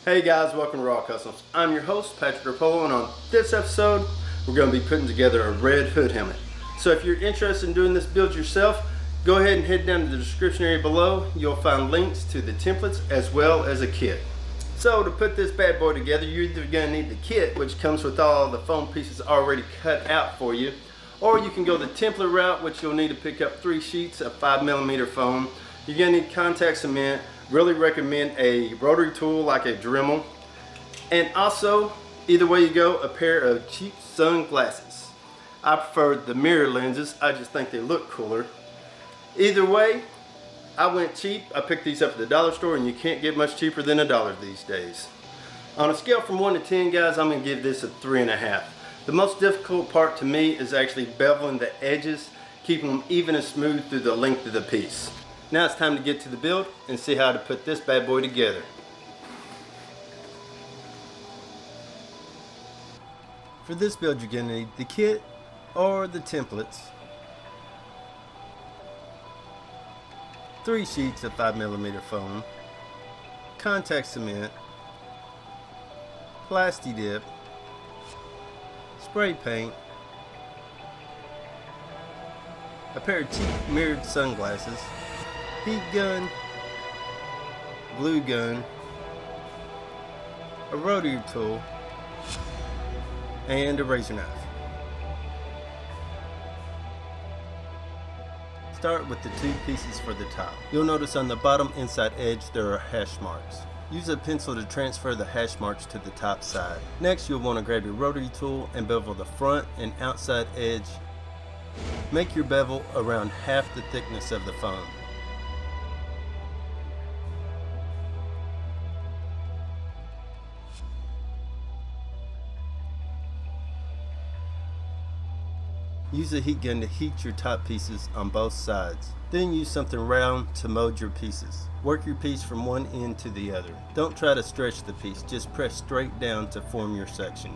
Hey guys, welcome to Raw Customs. I'm your host, Patrick Rapolo, and on this episode, we're going to be putting together a red hood helmet. So if you're interested in doing this build yourself, go ahead and head down to the description area below. You'll find links to the templates as well as a kit. So to put this bad boy together, you're either going to need the kit, which comes with all the foam pieces already cut out for you, or you can go the template route, which you'll need to pick up 3 sheets of 5mm foam. You're going to need contact cement. Really recommend a rotary tool like a DREMEL, and also either way you go, a pair of cheap sunglasses. I prefer the mirror lenses. I just think they look cooler. Either way, I went cheap. I picked these up at the dollar store, and you can't get much cheaper than $1 these days. On a scale from 1 to 10, guys, I'm going to give this a 3.5. The most difficult part to me is actually beveling the edges, keeping them even and smooth through the length of the piece. Now it's time to get to the build and see how to put this bad boy together. For this build, you're going to need the kit or the templates, 3 sheets of 5mm foam, contact cement, PLASTI dip, spray paint, a pair of cheap mirrored sunglasses, heat gun, glue gun, a rotary tool, and a razor knife. Start with the 2 pieces for the top. You'll notice on the bottom inside edge there are hash marks. Use a pencil to transfer the hash marks to the top side. Next, you'll want to grab your rotary tool and bevel the front and outside edge. Make your bevel around half the thickness of the foam. Use a heat gun to heat your top pieces on both sides. Then use something round to mold your pieces. Work your piece from one end to the other. Don't try to stretch the piece, just press straight down to form your section.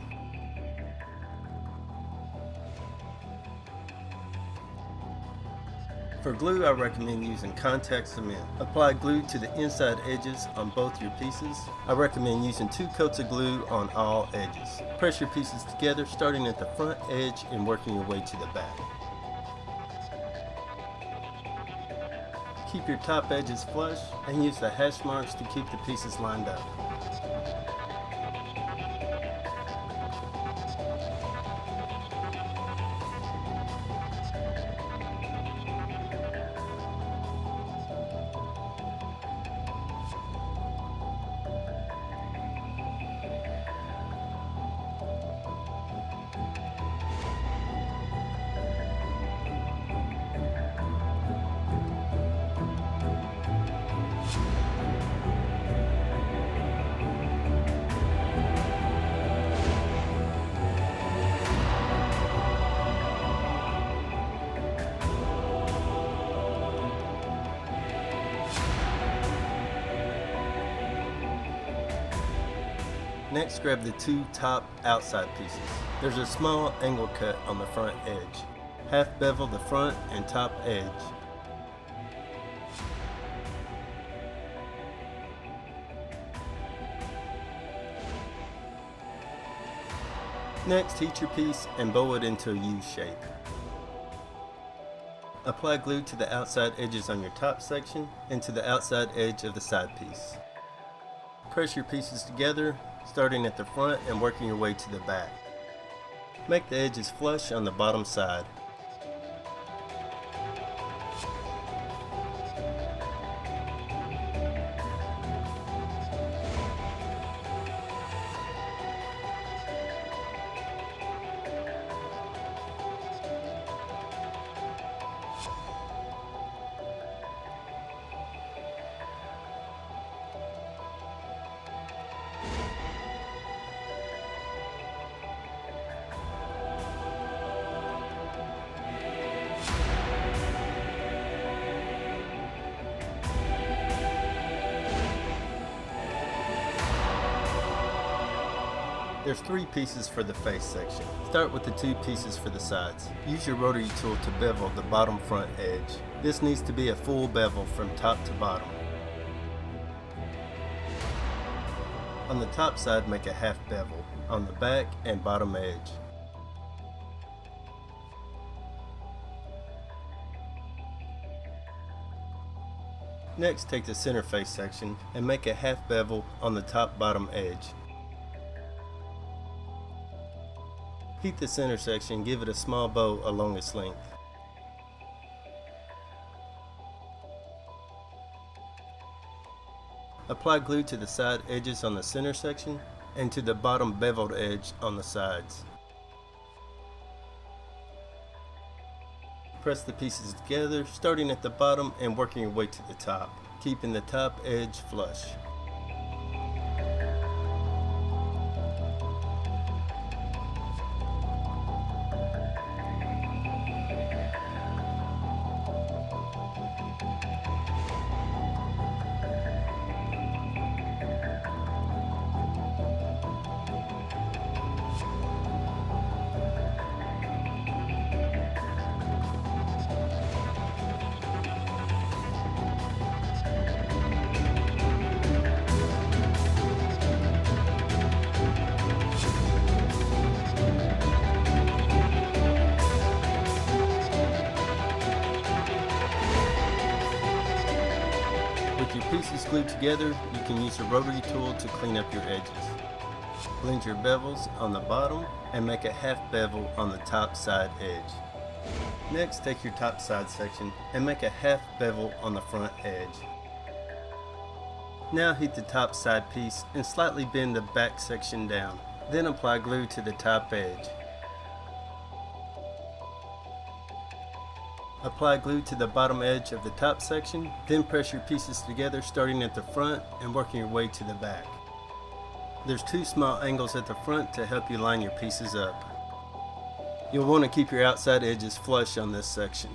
For glue, I recommend using contact cement. Apply glue to the inside edges on both your pieces. I recommend using 2 coats of glue on all edges. Press your pieces together, starting at the front edge and working your way to the back. Keep your top edges flush and use the hash marks to keep the pieces lined up. Next, grab the 2 top outside pieces. There's a small angle cut on the front edge. Half bevel the front and top edge. Next, heat your piece and bow it into a U shape. Apply glue to the outside edges on your top section and to the outside edge of the side piece. Press your pieces together, starting at the front and working your way to the back. Make the edges flush on the bottom side. There's 3 pieces for the face section. Start with the 2 pieces for the sides. Use your rotary tool to bevel the bottom front edge. This needs to be a full bevel from top to bottom. On the top side, make a half bevel on the back and bottom edge. Next, take the center face section and make a half bevel on the top bottom edge. Heat the center section, give it a small bow along its length. Apply glue to the side edges on the center section and to the bottom beveled edge on the sides. Press the pieces together, starting at the bottom and working your way to the top, keeping the top edge flush. With your pieces glued together, you can use a rotary tool to clean up your edges. Blend your bevels on the bottom and make a half bevel on the top side edge. Next, take your top side section and make a half bevel on the front edge. Now heat the top side piece and slightly bend the back section down. Then apply glue to the top edge. Apply glue to the bottom edge of the top section, then press your pieces together starting at the front and working your way to the back. There's two small angles at the front to help you line your pieces up. You'll want to keep your outside edges flush on this section.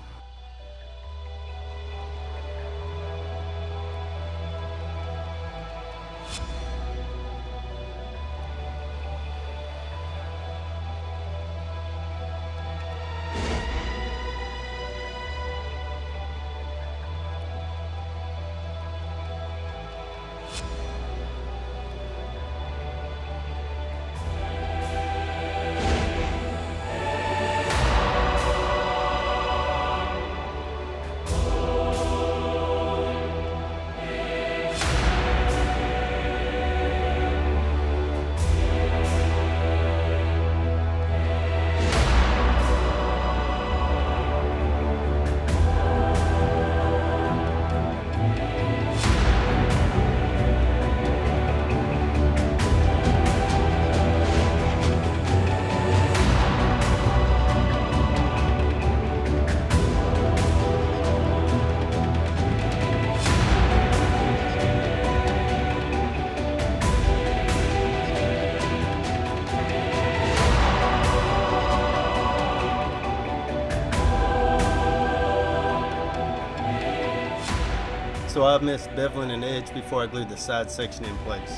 So I missed beveling an edge before I glued the side section in place.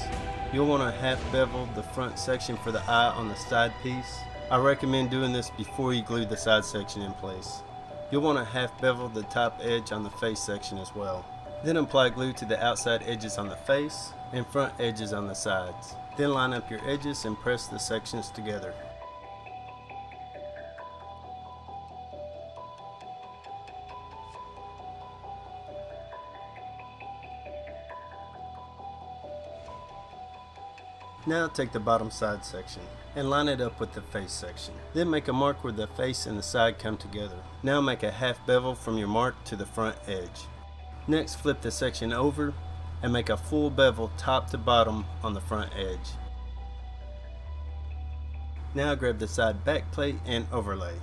You'll want to half bevel the front section for the eye on the side piece. I recommend doing this before you glue the side section in place. You'll want to half bevel the top edge on the face section as well. Then apply glue to the outside edges on the face and front edges on the sides. Then line up your edges and press the sections together. Now take the bottom side section and line it up with the face section. Then make a mark where the face and the side come together. Now make a half bevel from your mark to the front edge. Next, flip the section over and make a full bevel top to bottom on the front edge. Now grab the side back plate and overlay.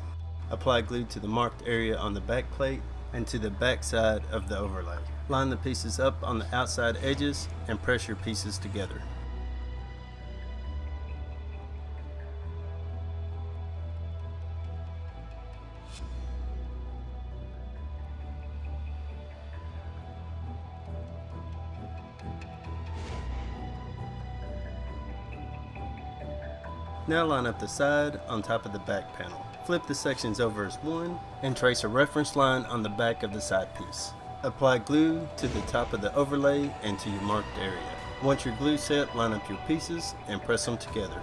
Apply glue to the marked area on the back plate and to the back side of the overlay. Line the pieces up on the outside edges and press your pieces together. Now line up the side on top of the back panel. Flip the sections over as one and trace a reference line on the back of the side piece. Apply glue to the top of the overlay and to your marked area. Once your glue's set, line up your pieces and press them together.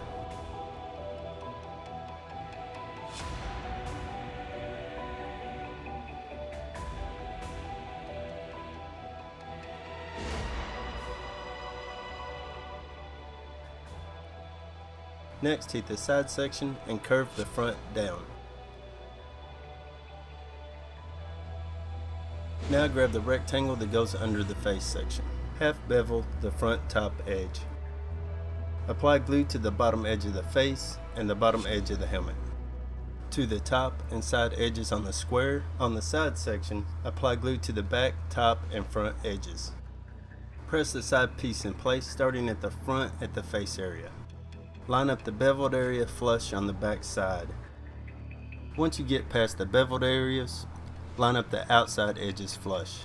Next, heat the side section and curve the front down. Now grab the rectangle that goes under the face section. Half bevel the front top edge. Apply glue to the bottom edge of the face and the bottom edge of the helmet. To the top and side edges on the square, on the side section, apply glue to the back, top, and front edges. Press the side piece in place starting at the front at the face area. Line up the beveled area flush on the back side. Once you get past the beveled areas, line up the outside edges flush.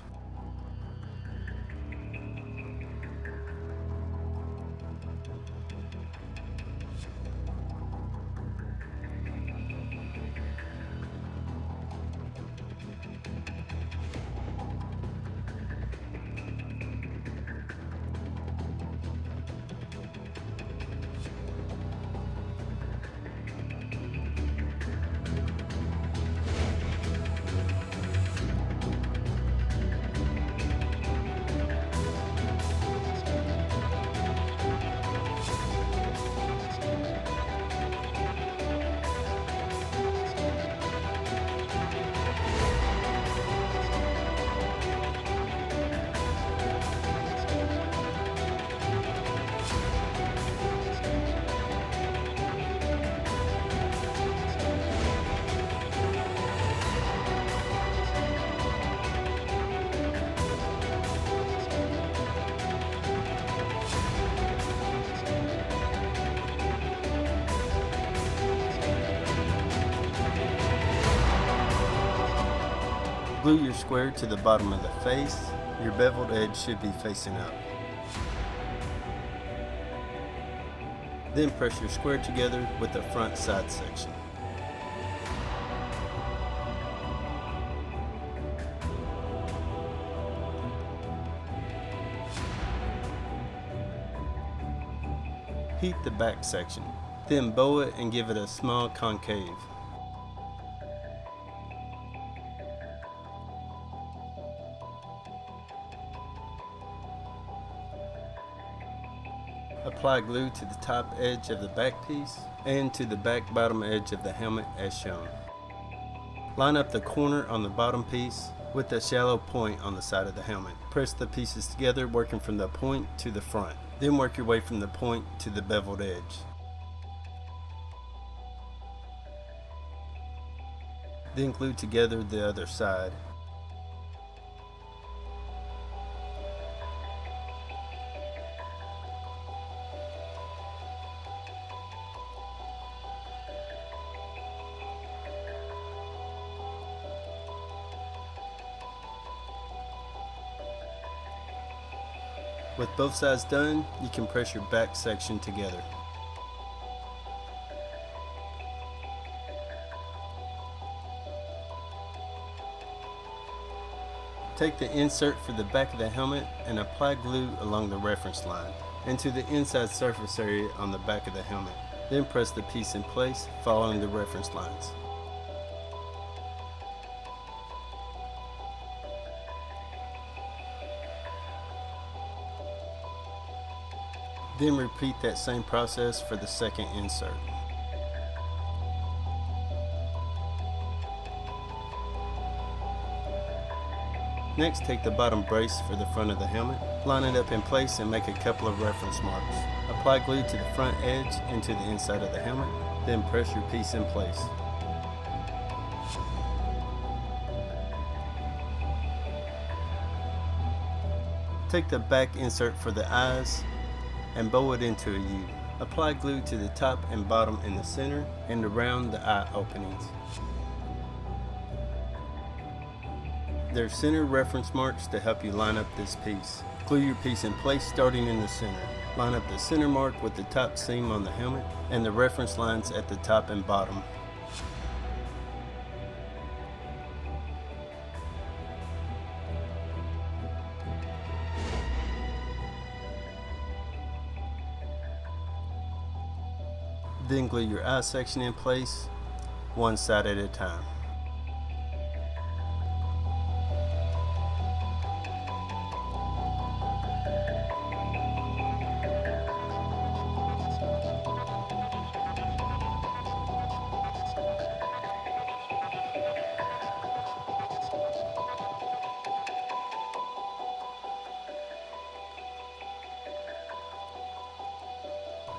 Glue your square to the bottom of the face. Your beveled edge should be facing up. Then press your square together with the front side section. Heat the back section, then bow it and give it a small concave. Apply glue to the top edge of the back piece and to the back bottom edge of the helmet as shown. Line up the corner on the bottom piece with a shallow point on the side of the helmet. Press the pieces together working from the point to the front. Then work your way from the point to the beveled edge. Then glue together the other side. With both sides done, you can press your back section together. Take the insert for the back of the helmet and apply glue along the reference line and to the inside surface area on the back of the helmet. Then press the piece in place following the reference lines. Then repeat that same process for the second insert. Next, take the bottom brace for the front of the helmet, line it up in place and make a couple of reference marks. Apply glue to the front edge and to the inside of the helmet, then press your piece in place. Take the back insert for the eyes and bow it into a U. Apply glue to the top and bottom in the center and around the eye openings. There are center reference marks to help you line up this piece. Glue your piece in place starting in the center. Line up the center mark with the top seam on the helmet and the reference lines at the top and bottom. Then glue your eye section in place, one side at a time.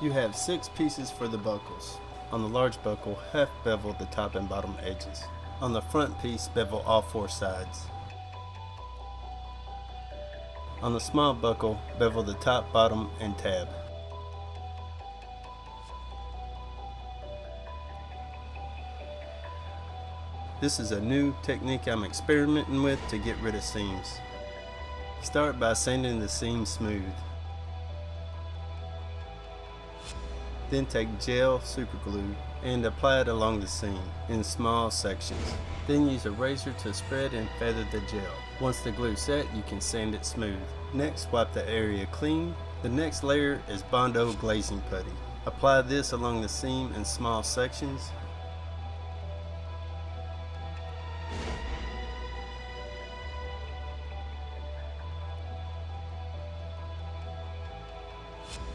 You have 6 pieces for the buckles. On the large buckle, half bevel the top and bottom edges. On the front piece, bevel all 4 sides. On the small buckle, bevel the top, bottom, and tab. This is a new technique I'm experimenting with to get rid of seams. Start by sanding the seam smooth. Then take gel super glue and apply it along the seam in small sections. Then use a razor to spread and feather the gel. Once the glue set, you can sand it smooth. Next, wipe the area clean. The next layer is Bondo glazing putty. Apply this along the seam in small sections.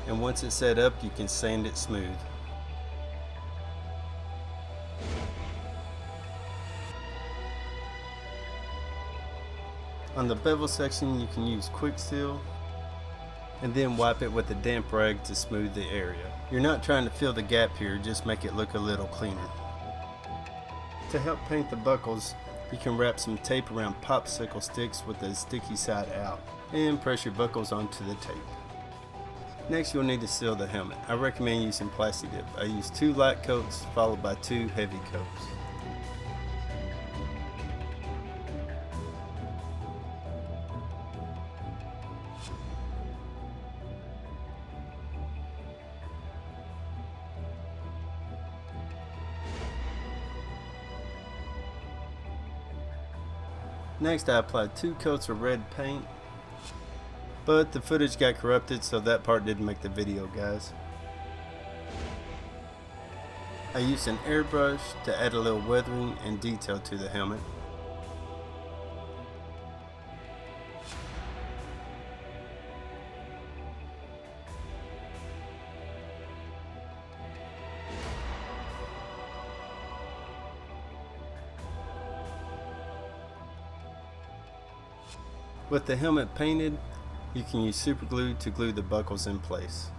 And once it's set up, you can sand it smooth. On the bevel section, you can use quick seal and then wipe it with a damp rag to smooth the area. You're not trying to fill the gap here, just make it look a little cleaner. To help paint the buckles, you can wrap some tape around popsicle sticks with the sticky side out and press your buckles onto the tape. Next, you'll need to seal the helmet. I recommend using PLASTI dip. I use 2 light coats followed by 2 heavy coats. Next, I applied 2 coats of red paint, but the footage got corrupted, so that part didn't make the video, guys. I used an airbrush to add a little weathering and detail to the helmet. With the helmet painted, you can use super glue to glue the buckles in place.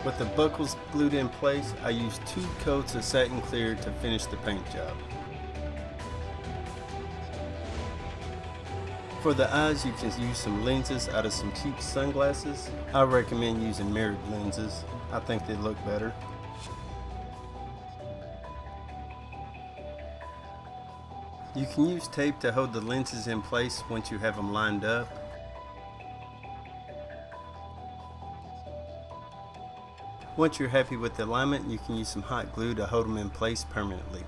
With the buckles glued in place, I used 2 coats of satin clear to finish the paint job. For the eyes, you can use some lenses out of some cheap sunglasses. I recommend using mirrored lenses. I think they look better. You can use tape to hold the lenses in place once you have them lined up. Once you're happy with the alignment, you can use some hot glue to hold them in place permanently.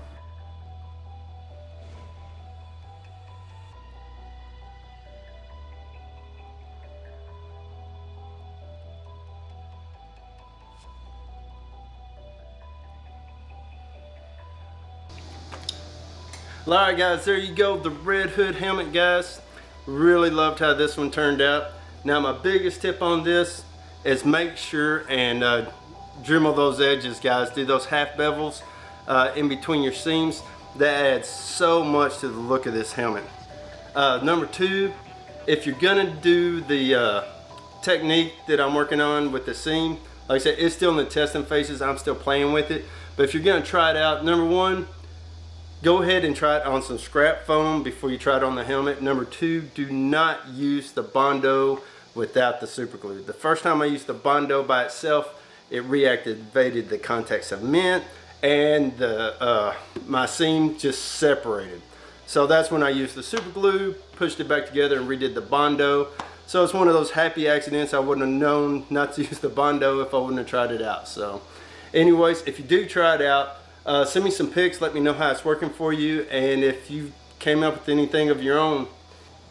Alright guys, there you go, the Red Hood helmet, guys. Really loved how this one turned out. Now my biggest tip on this is make sure and Dremel those edges, guys. Do those half bevels in between your seams. That adds so much to the look of this helmet. Number 2, if you're gonna do the technique that I'm working on with the seam. Like I said, it's still in the testing phases. I'm still playing with it. But if you're gonna try it out, number one, go ahead and try it on some scrap foam before you try it on the helmet. Number two, do not use the Bondo without the super glue. The first time I used the Bondo by itself, it reactivated the contact cement and my seam just separated. So that's when I used the super glue, pushed it back together and redid the Bondo. So it's one of those happy accidents. I wouldn't have known not to use the Bondo if I wouldn't have tried it out. So anyways, if you do try it out, send me some pics, let me know how it's working for you, and if you came up with anything of your own.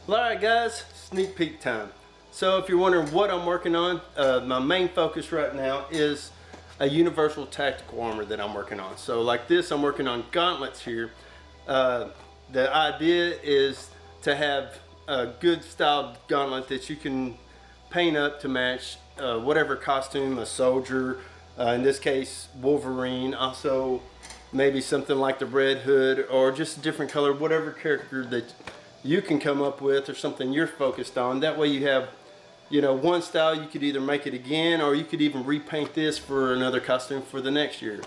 Alright guys, sneak peek time. So if you're wondering what I'm working on, my main focus right now is a universal tactical armor that I'm working on. So like this, I'm working on gauntlets here. The idea is to have a good styled gauntlet that you can paint up to match whatever costume, a soldier, in this case Wolverine, also maybe something like the Red Hood, or just a different color, whatever character that you can come up with or something you're focused on. That way you have, you know, one style. You could either make it again, or you could even repaint this for another costume for the next year.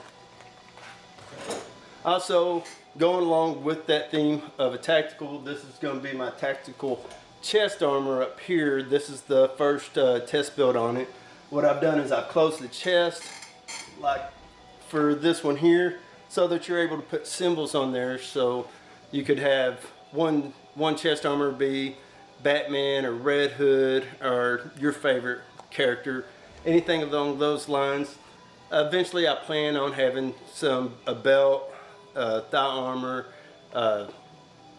Also, going along with that theme of a tactical, this is going to be my tactical chest armor up here. This is the first test build on it. What I've done is I've closed the chest like for this one here, so that you're able to put symbols on there. So you could have one chest armor be Batman or Red Hood or your favorite character, anything along those lines. Eventually I plan on having a belt, thigh armor,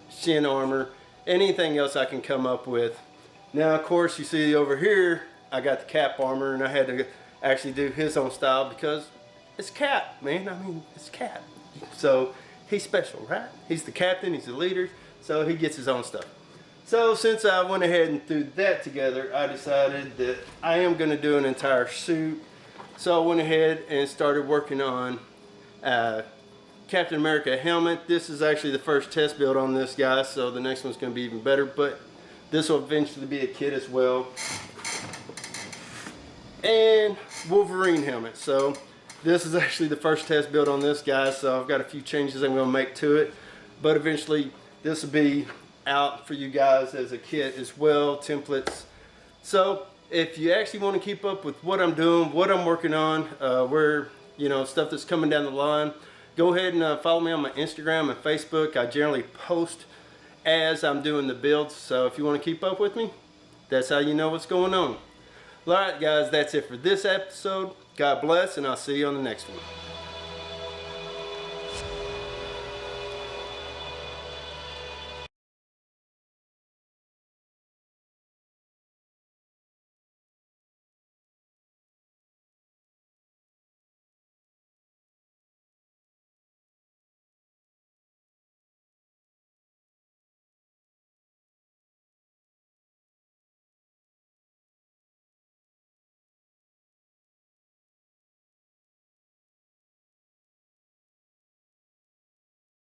shin armor, anything else I can come up with. Now of course you see over here I got the Cap armor, and I had to actually do his own style because it's Cap, man. I mean, it's Cap. So he's special, right? He's the captain, he's the leader, so he gets his own stuff. So since I went ahead and threw that together, I decided that I am going to do an entire suit. So I went ahead and started working on Captain America helmet. This is actually the first test build on this guy, so the next one's going to be even better, but this will eventually be a kit as well. And Wolverine helmet. So this is actually the first test build on this guy, so I've got a few changes I'm going to make to it, but eventually this will be out for you guys as a kit as well, templates. So if you actually want to keep up with what I'm doing, what I'm working on, where, you know, stuff that's coming down the line, go ahead and follow me on my Instagram and Facebook. I generally post as I'm doing the builds, so if you want to keep up with me, that's how you know what's going on. Alright guys, that's it for this episode. God bless, and I'll see you on the next one.